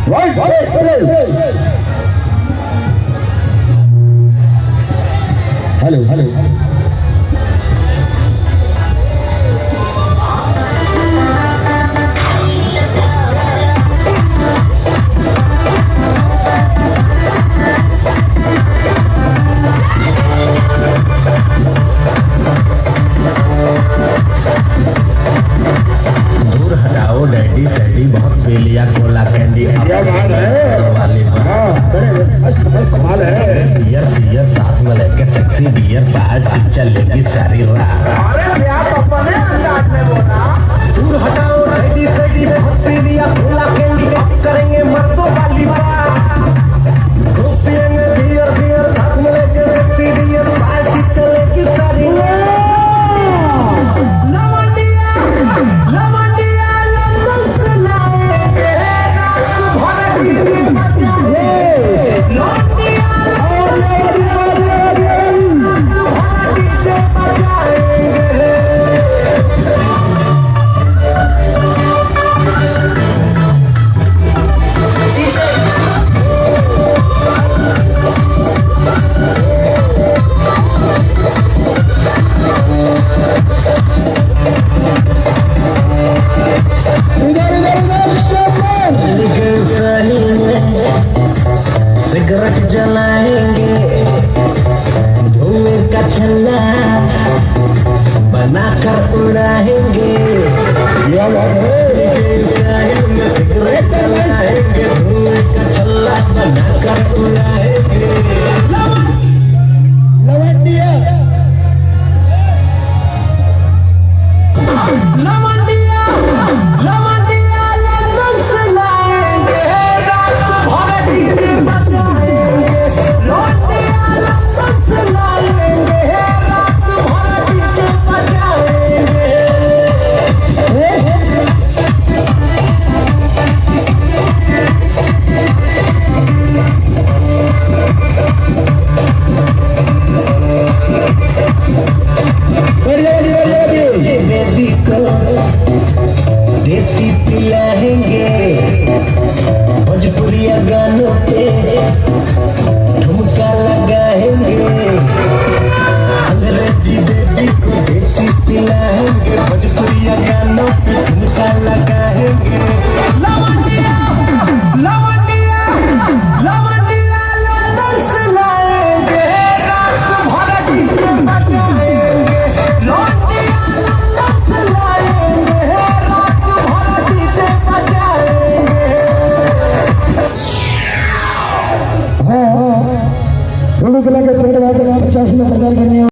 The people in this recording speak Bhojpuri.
हेलो दूर हटाओ डैडी सैडी बहुत पी लिया कोला कैंडी वाली बियर सीयर साथ में लेके सेक्सी बियर आज पिक्चर लेगी सारी रात। दूर हटाओ डैडी सैडी बहुत पी लिया कोला कैंडी करेंगे मर्दों वाली बात। पियेंगे बियर बियर साथ में लेके सेक्सी बियर आज पिक्चर लेगी सारी रात। सिगरेट जलाएंगे धुएं का छल्ला बनाकर उड़ाएंगे। सिगरेट जलाएंगे धुएं का छल्ला बनाकर उड़ाएंगे। देसी पिलाएंगे भोजपुरिया गानों पे ठुमका लगाएंगे। अंग्रेजी बेबी को देसी पिलाएंगे भोजपुरिया गानों पे ठुमका लगाएंगे। लवंडिया लवंडिया लवंडिया लंदन से लाएंगे रात भर डीजे बजाएंगे। लवंडिया लंदन से लाएंगे के 50 में प्रचार करने